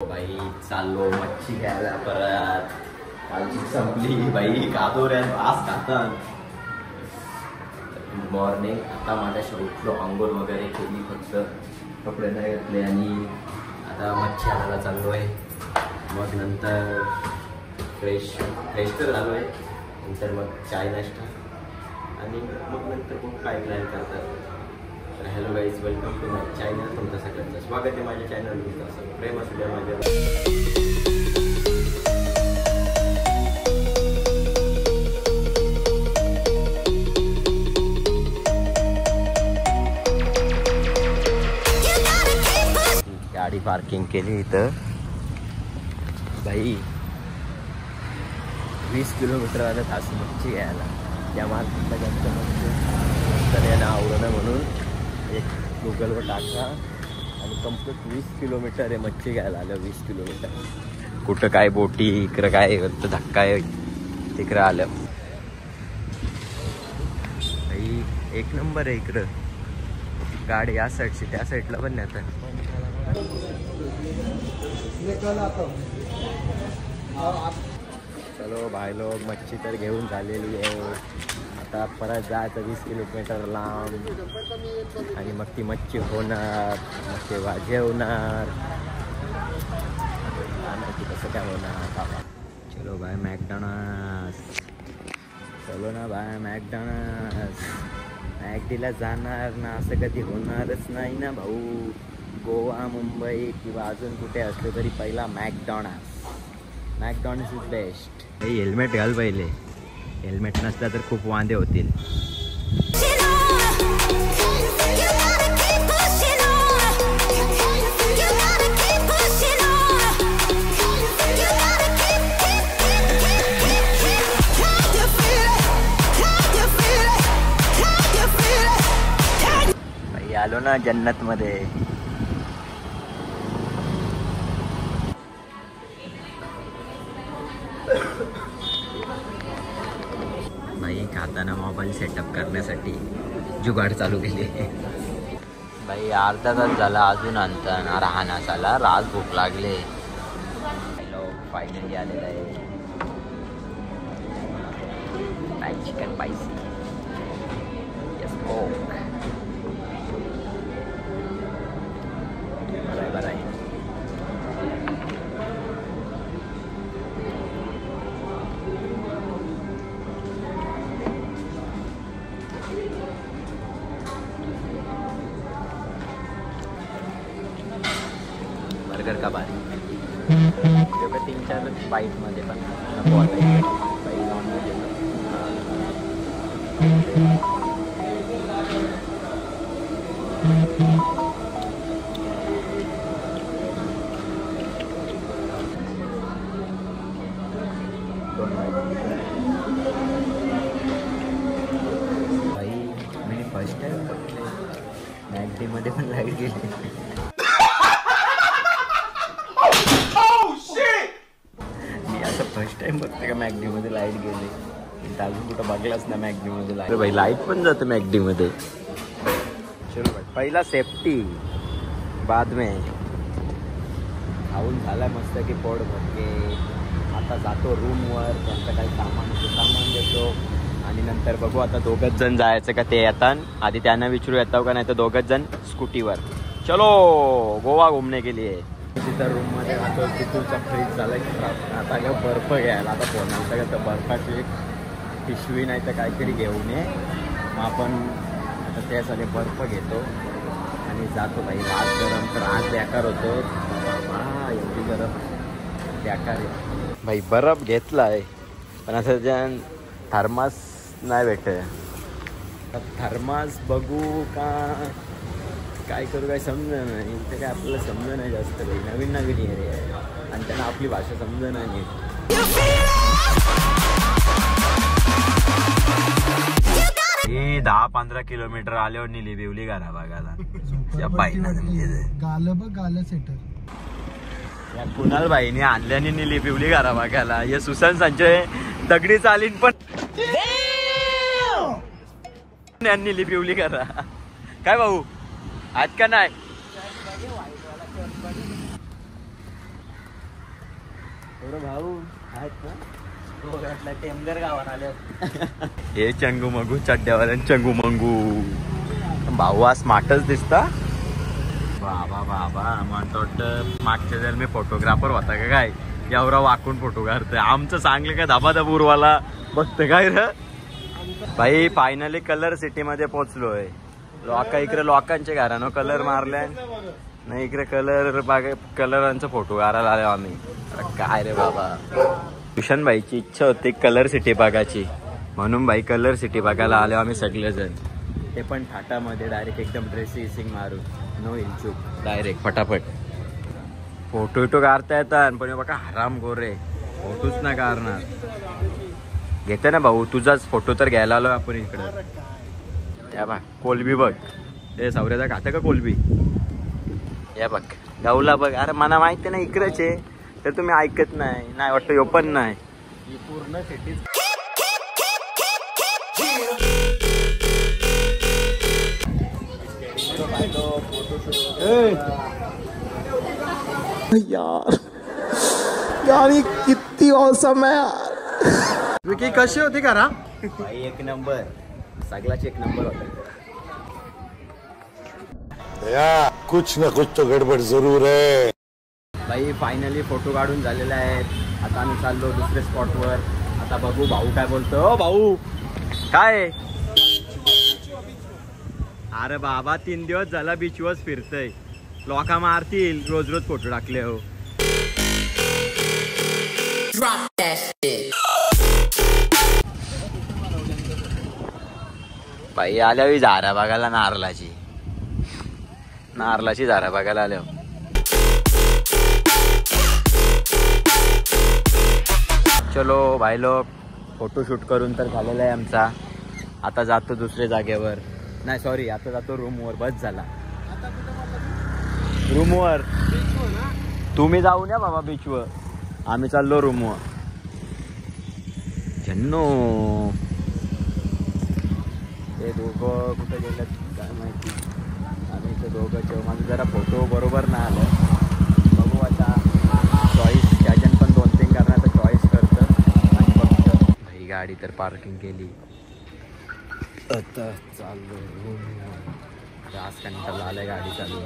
भाई चाललो मच्छी घ्यायला परत. कालची संपली भाई, खातो रे आज खातात. Good morning. आता माझ्या उठलो, आंघोळ वगैरे केली, फक्त कपडे नाही घातले आणि आता मच्छी आणायला चाललो आहे. मग नंतर फ्रेश तर झालो आहे. नंतर मग चाय नाश्ता आणि मग नंतर मग काय प्लॅन करतात. तर hello guys, welcome to my channel. तुमचं सगळ्यांचं स्वागत आहे माझ्या चॅनलवर. असं प्रेम असू द्या माझ्या. गाडी पार्किंग केली इथं भाई. 20 किलोमीटर आलं तास मच्छी घ्यायला. त्या मार्केटला जास्त तर यानं आवडणं म्हणून एक गुगलवर टाका आणि कंप्लीट 20 किलोमीटर आहे मच्छी घ्यायला आलं. 20 किलोमीटर कुठं काय बोटी, इकडं काय धक्का आहे, तिकडं आलं भाई. एक नंबर आहे इकडं. गाडी या साईडची त्या साईडला पण नाही. चलो भाई लोग, मच्छी तर घेऊन झालेली आहे. आता परत जायचं 20 किलोमीटर लांब आणि मग ती मच्छी होणार, मग ते वाजवणार, कसं काय होणार. चलो भाई मॅकडॉनल्ड्स, चलो ना भाई मॅकडॉनल्ड्स. मॅकडीला जाणार ना, असं कधी होणारच नाही ना भाऊ. गोवा, मुंबई किंवा अजून कुठे असलं तरी पहिला मॅकडॉनल्ड्स इज बेस्ट. हे हेल्मेट घाल पहिले. हेल्मेट नसला तर खूप वांदे होतील. भाई आलो ना जन्नत मध्ये. भाई खाताना मोबाईल सेटअप करण्यासाठी जुगाड चालू केली भाई. अर्धा तास झाला अजून आणता राहणार झाला. राज भूक लागले. फायनली आलेला आहे फ्राईड चिकन स्पायसी. यस कोक. बरं आहे. बर्गर का भारी. 3-4 बाईटमध्ये पण नको वाटायचं. बाई नॉनव्हेज भाई. मी फर्स्ट टाइम मॅकडीमध्ये पण लाईट गेली. फर्स्ट टाइम बघते का मॅकडीमध्ये लाईट गेली. अजून कुठं बघलाच ना मॅकडीमध्ये लाईट. भाई लाईट पण जाते मॅकडीमध्ये. चलो भाई, पहिला सेफ्टी बाद में. खाऊन झाला मस्त की पोट भरके. आता जातो रूमवर. त्यांचं काही सामान देतो आणि नंतर बघू. आता 2घच जण जायचं का ते येतात. आधी त्यांना विचारू येतो का नाही तर 2घच जण स्कूटीवर. चलो गोवा घूमने के लिए. तिथं रूममध्ये राहतो. तिथूनचा फ्रीज झाला की आता का बर्फ घ्यायला. आता फोन आमचा का तर बर्फाची एक पिशवी नाही तर काहीतरी घेऊन ये. मग आपण आता त्यासाठी बर्फ घेतो आणि जातो भाई. आज गरम तर आज बेकार होतो. हां एवढी गरम बेकार आहे भाई. बर्फ घेतला आहे पण असं ज्या थर्मास नाही भेटत. थर्मास बघू का काय करू काय समजा नाही. इथे काय आपल्याला समजा नाही जास्त. काही नवीन एरिया आहे आणि त्यांना आपली भाषा समजा नाही. 10-15 किलोमीटर आल्यावर नेली बिवली गाणा बघायला. कुणाल भाईने आणल्याने नेली बिवली गाणा बघायला. हे सुशांत संजय दगडी चालीन पण नेली बिवली गाणा. काय भाऊ आज का नाही भाऊ आहेत ना टेमगर गावात आले. हे चंगू मंगू चड्ड्यावाल्या चंगू मंगू भाऊ आज स्मार्टच दिसता. बाबा बाबा म्हणतो वाटतं मागच्या जर मी फोटोग्राफर होता का काय एवढा वाकून फोटो काढतोय. आमचं चांगलं काय धाबाधाब उरवाला बघतं काय र भाई. फायनली कलर सिटी मध्ये पोहोचलोय. इकडे लोकांच्या घरानं कलर मारल्या नाही इकडे कलरांचा फोटो काढायला आलो आम्ही. काय रे बाबा भूषण भाईची इच्छा होती कलर सिटी बघायची म्हणून भाई कलर सिटी बघायला आलो आम्ही सगळेजण. ते पण थाटामध्ये डायरेक्ट एकदम ड्रेसिंग मारून नो इनचूक डायरेक्ट फटाफट फोटो काढता येतात. पण बघा हराम गोरे फोटोच ना काढणार. घेते ना भाऊ तुझाच फोटो तर घ्यायला आलो आपण इकडं. या बघ कोलबी बघ ते सौर्याचा खातं का कोलबी. या बघ गावला बघ. अरे मला माहिती नाही इकडेच आहे तर तुम्ही ऐकत नाही वाटतं यो पण नाही पूर्ण सिटी. यार किती औसम है यार. विकी कशी होती का रा भाई एक नंबर सगळाच एक नंबर होता. भैया कुछ ना कुछ तो गडबड जरूर है. भाई फायनली फोटो काढून झालेले आहेत. आता आम्ही चाललो दुसऱ्या स्पॉटवर. आता बघू भाऊ काय बोलतो. भाऊ काय अरे बाबा 3 दिवस झाला बीचवर फिरतय. लोका मारतील रोज रोज फोटो टाकले हो. भाई आल्या झारा बघायला नारळाची झारा बघायला आल्या. चलो भाई लोक फोटोशूट करून तर झालेला आहे आमचा. आता जातो दुसऱ्या जागेवर. नाही सॉरी आता जातो रूमवर. बस झाला रूमवर. तुम्ही जाऊन या बाबा बीचवर. आम्ही चाललो रूमवर. जन्नो ते दोघं कुठे गेलं काय माहिती. आम्ही ते दोघं माझं जरा फोटो बरोबर नाही आलं. बघू आता चॉईस त्याच्यान पण 2-3 करण्याचा चॉईस करतं आणि बघतं. भाई गाडी तर पार्किंग केली. आता चाललो जास्त कंटाळा आलाय गाडी चालू.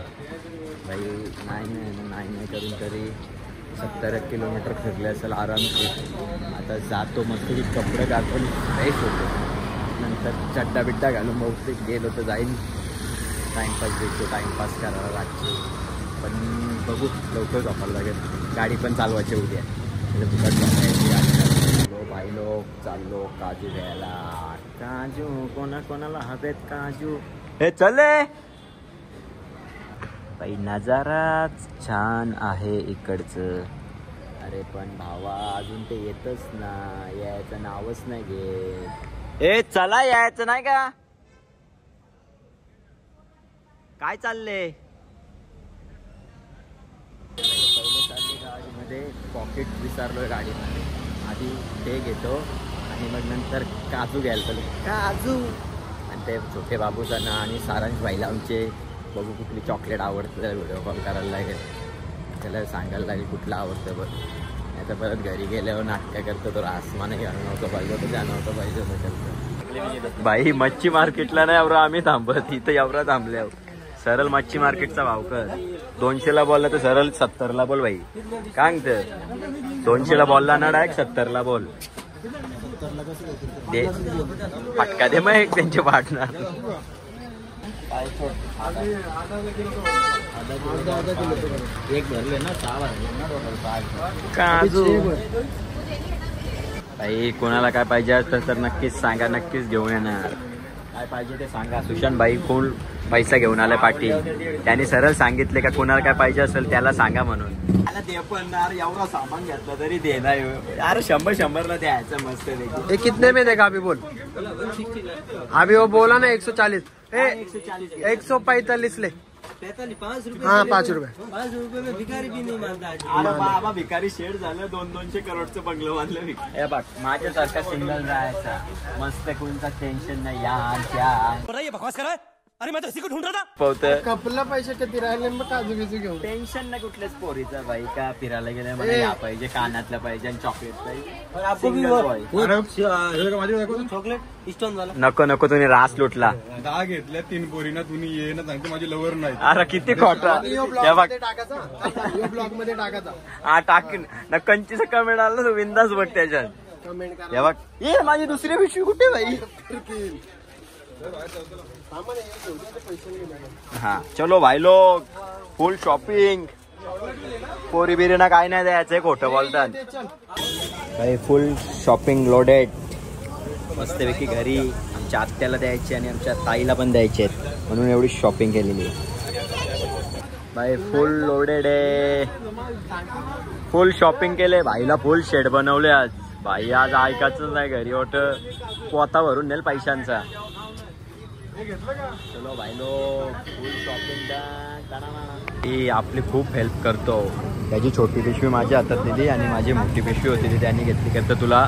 भाई नाही करून तरी 70 किलोमीटर फिरले असेल आरामशीर. आता जातो मस्त की कपडे घालून फ्रेश होतो. नंतर चड्डा बिड्डा घालून बहुतेक गेलो तर जाईल. टाईमपास भेटतो टाईमपास करायला लागतो. पण बघू लवकर झोपायला लागेल. गाडी पण चालवायची उद्या भाई लोक चाललो काजू घ्यायला. काजू कोणाला हवेत काजू. हे चले भाई नजाराच छान आहे इकडचं. अरे पण भावा अजून ते येतच ना यायचं नावच नाही घेत. ए चला यायचं नाही का काय चाललंय. पहिले चालले गाडीमध्ये पॉकेट विसरलोय गाडीमध्ये. आधी ते घेतो आणि मग नंतर काजू घ्यायला चालू. काजू आणि ते छोटे बाबूचा ना आणि सारांश भाईला आमचे. बघू कुठली चॉकलेट आवडतं. व्हिडिओ कॉल करायला लागेल त्याला सांगायला लागेल कुठलं आवडतं बघ. नाही तर परत घरी गेल्यावर नाटक करतो तो आसमान घालून नव्हतं पाहिजे होतं त्या नव्हतं पाहिजे होतं. भाई मच्छी मार्केटला नाही एवढं आम्ही थांबत इथं एवढं थांबल्या. सरळ मच्छी मार्केटचा भाव कर. 200ला बोलला तर सरळ 70ला बोल भाई. काय सांगतं 200ला बोलला ना डायरेक्ट 70ला बोल. दे फटका दे मग एक त्यांचे पार्टनर. एक भरले ना 6 काजू. भाई कोणाला काय पाहिजे असतं तर नक्कीच सांगा. नक्कीच घेऊन येणार. काय पाहिजे ते सांगा. सुशांत भाई कोण पैसा घेऊन आलाय पाटील. त्याने सरळ सांगितले का कोणाला काय पाहिजे असेल त्याला सांगा म्हणून. ते पण एवढा सामान घेतला तरी देणार. अरे 100-100ला द्यायचं मस्त. ये कितने में देगा अभी बोल. अभी वो बोला ना 140. 145 ले. 5 रुपये. हाँ 5 रुपये. 5 रुपये में भिकारी भी नहीं मानता. अरे बाबा भिकारी शेड झालं. 200 करोडचं बंगलं बांधलं. हे बघ माझ्यासारखा सिंगल राहायचा मस्त. कोणता टेन्शन नाही. या क्या बकवास करा पोहतं कपला पैसे किती राहिले मग काजू बिजू घेऊन टेन्शन नाही कुठल्याच पोरीचं बाई का फिरायला गेलं मला या पाहिजे कानातलं पाहिजे आणि चॉकलेट पाहिजे Single boy. चॉकलेट स्टोन वाला नको नको तुम्ही रास लुटला 10 घेतल्या 3 पोरीना तुम्ही ये ना सांगते माझी लवर नाही अरे किती खोटा ब्लॉग हे बघ मध्ये टाकायचा ब्लॉग मध्ये टाकायचा हा टाकीन नक्कीच कमेंट आलं ना तू बिंदास बघ त्याच्यात कमेंट करा हे बघ ये माझी दुसरी पिशवी कुठे बाई हा चलो भाई लोग फुल शॉपिंग पोरी बिरीना काय नाही द्यायचंय खोटं बोलतात भाई फुल शॉपिंग लोडेड मस्तपैकी घरी आमच्या आत्याला द्यायचे आणि आमच्या ताईला पण द्यायचे आहेत म्हणून एवढी शॉपिंग केलेली आहे भाई फुल लोडेड आहे फुल शॉपिंग केले भाईला फुल शेड बनवले आज भाई आज ऐकायचंच नाही घरी ओट पोता भरून नेल पैशांचा चलो भाई लोग फुल शॉपिंग ही आपली खूप हेल्प करतो त्याची छोटी पिशवी माझ्या हातात दिली आणि माझी मोठी पिशवी होती ती त्यांनी घेतली करतं तुला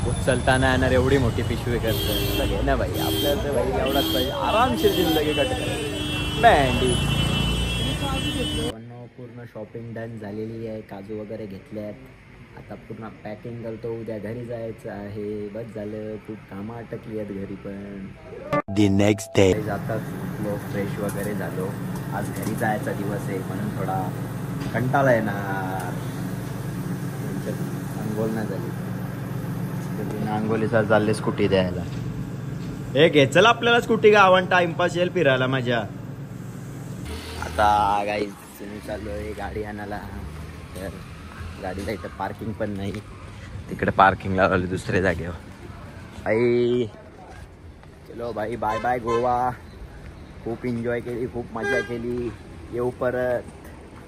उचलताना येणार एवढी मोठी पिशवी करतं घे ना भाई आपल्याला भाई एवढाच पाहिजे आरामशीर जिंदगी कटते बँडी पूर्ण शॉपिंग डन झालेली आहे काजू वगैरे घेतल्यात आता पूर्ण पॅकिंग करतो उद्या घरी जायचं आहे बस झालं खूप कामं अटकली आहेत घरी पण The next day. जाताच उठलो फ्रेश वगैरे झालो आज घरी जायचा दिवस आहे म्हणून थोडा कंटाळा येणार अंघोळ नाही झाली अंघोलीचा चालले स्कूटी द्यायला हे घे चल आपल्याला स्कूटी गावन टाइमपास येईल फिरायला माझ्या आता गाईज मी चाललोय गाडी आणायला तर गाडीला इथं पार्किंग पण नाही तिकडे पार्किंगला लावली दुसऱ्या जागेवर आई चलो भाई बाय बाय गोवा खूप एन्जॉय केली खूप मजा केली येऊ परत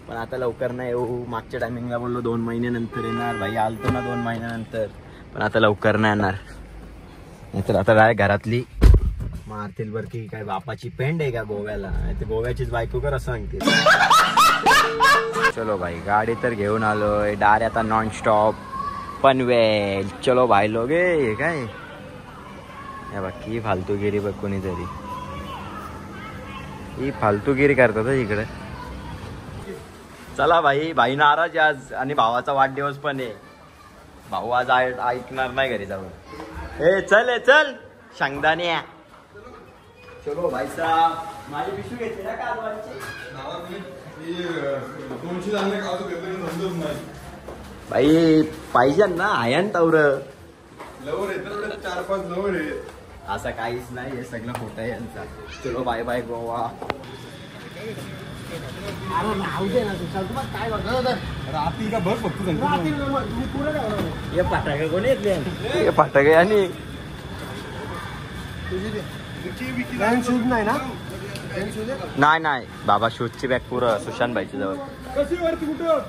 पण आता लवकर नाही येऊ मागच्या टायमिंगला बोललो 2 महिन्यानंतर येणार भाई आलतो ना 2 महिन्यानंतर पण आता लवकर नाही येणार नाहीतर आता काय घरातली मारतील बर की काय बापाची पेंड आहे का गोव्याला नाही गोव्याचीच बायको कर असं सांगते चलो भाई गाडी तर घेऊन आलोय डायरेक्ट आता नॉन स्टॉप पनवेल चलो भाई लोग हे काय हे बघ ही फालतूगिरी बघ कोणीतरी ही फालतूगिरी करतात इकडे चला भाई भाई नाराज आज आणि भावाचा वाढदिवस पण आहे भाऊ आज ऐकणार नाही घरी जाऊन ए चल शेंगदाणे चलो भाई साहब माझी पिशवी घेतली ना काजवाची 200 झाले का अजून घेतलं समजत नाही भाई पाहिजे ना आयन तवर लवर येत 4-5 लवर आहेत असं काहीच नाही हे सगळं खोटं आहे यांचा चलो बाय बाय गोवा रात्री का बघ फक्त हे फटाके कोणी येतले हे फटाके आणि शूज नाही ना नाही बाबा शूजची बॅग पुरं सुशांत भाईच्या जवळ कशी वरती कुठं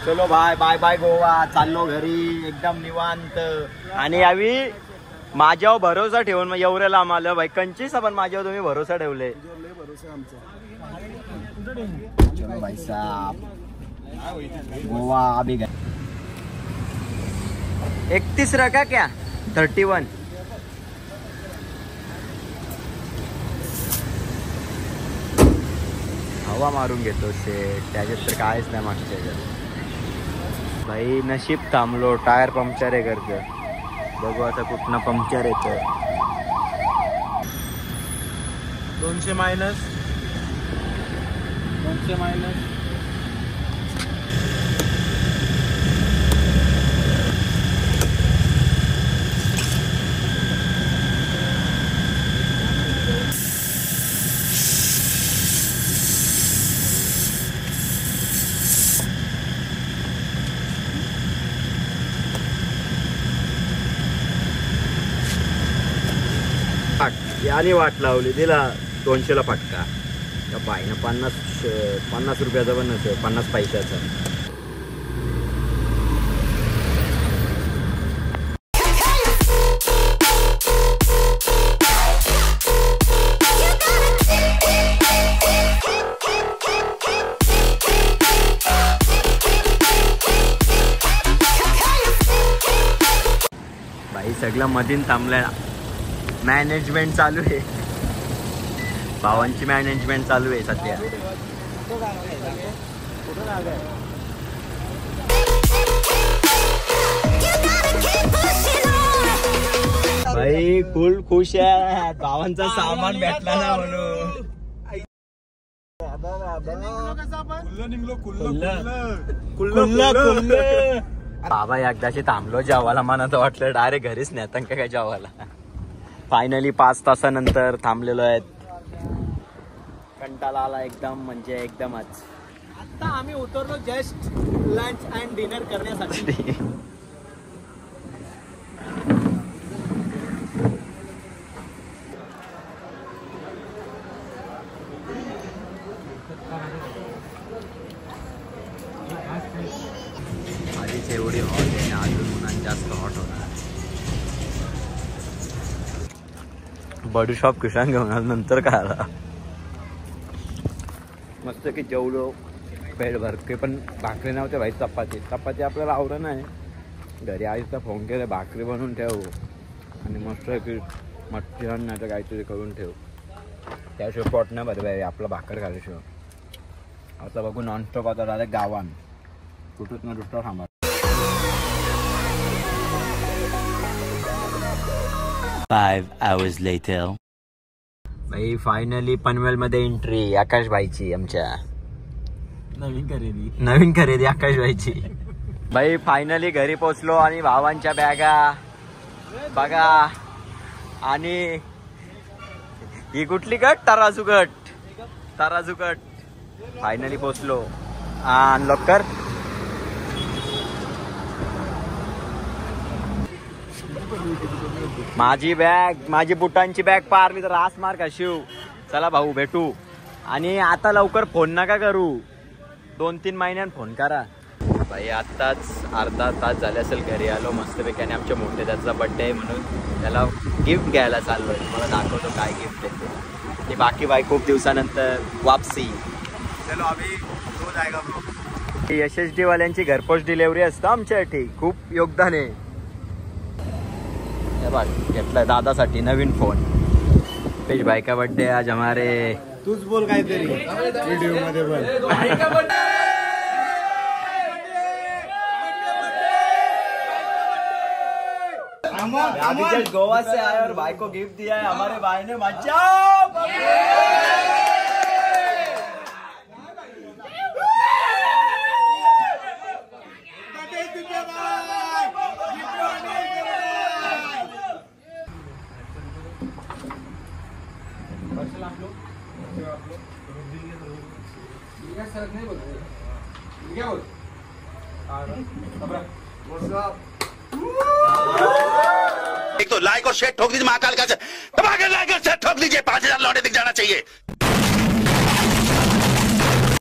चलो बाय बाय बाय गोवा चाललो घरी एकदम निवांत आणि यावी माझ्यावर भरोसा ठेवून मग एवढं लांब आलं भाई कंचीस आपण माझ्यावर तुम्ही भरोसा ठेवले चलो भाई साहब गोवा अभी गए 31 रखा क्या 31 हवा मारून घेतो शेट त्याच्यात तर कायच नाही मागच्या ह्याच्यात भाई नशीब थांबलो टायर पंक्चर आहे घरचं बघू आता कुठनं पंक्चर येतं 200 मायनस याने वाट लावली दिला 200ला फटका त्या बाईनं 50 रुपयाचा पण नसेल 50 पैशाचा सगळं मधीन थांबलंय. मॅनेजमेंट चालू आहे, भावांची मॅनेजमेंट चालू आहे सध्या. भाई फुल खुश आहे, भावांचा सामान भेटला ना म्हणून. बाबा एकदाशी थांबलो जेवायला, मला तर वाटलं डायरेक्ट घरीच नेता काय जेवायला. फायनली 5 तासानंतर थांबलेलो आहेत. कंटाळा आला एकदम, म्हणजे एकदमच. आता आम्ही उतरलो जस्ट लंच अँड डिनर करण्यासाठी. आधीच एवढी हॉट आहे, अजून उन्हात जास्त हॉट होणार. बडू शॉप कुशान घेऊन आलो, नंतर काय आला. मस्त की जेवलो पेट भरके, पण भाकरी नव्हते भाई, चपाती आपल्याला आवडत नाही. घरी आईचा फोन केला, भाकरी बनवून ठेव आणि मस्त की मटण नाही तर काहीतरी करून ठेव, त्याशिवाय पोट नाही भरे भाई आपलं भाकर खाल्याशिवाय. आता बघू नॉनस्टॉप आता डायरेक्ट गावान, कुठूच ना दुसरा थांबा. 5 hours later. भाई फायनली पनवेल मध्ये एंट्री आकाश भाईची, आमच्या नवीन खरेदी आकाश भाईची. भाई फायनली घरी पोचलो आणि भावांच्या बॅगा बघा. आणि ही कुठली गट, तराजू गट. फायनली पोचलो. अनलॉक कर. माझी बॅग, माझी बुटांची बॅग पार मी तर रास मार का शिव. चला भाऊ भेटू. आणि आता लवकर फोन नका करू, 2-3 महिन्यात फोन करा. भाई आत्ताच अर्धा तास झाले असेल घरी आलो मस्तपैकी. आणि आमच्या मोठे त्याचा बड्डे आहे म्हणून त्याला गिफ्ट घ्यायला चाललोय. मला दाखवतो काय गिफ्ट आहे ते. बाकी भाई खूप दिवसानंतर वापसी. चलो अभी तो जाएगा ब्रो. SSD वाल्यांची घरपोच डिलेवरी असतं आमच्यासाठी, खूप योगदान आहे. घेतलाय दादासाठी नवीन फोन. पेश भाई का बर्थडे आज हमारे. तूच बोल काहीतरी व्हिडिओ मध्ये बोल. अभी जस्ट गोवा से आए और भाई को गिफ्ट दिया है हमारे भाई ने. मचा एक तो लाइक और शेयर ठोक दीजिए, महाकाल का दबा के लाइक और शेयर ठोक दीजिए, 5000 लौटे दिख जाना चाहिए.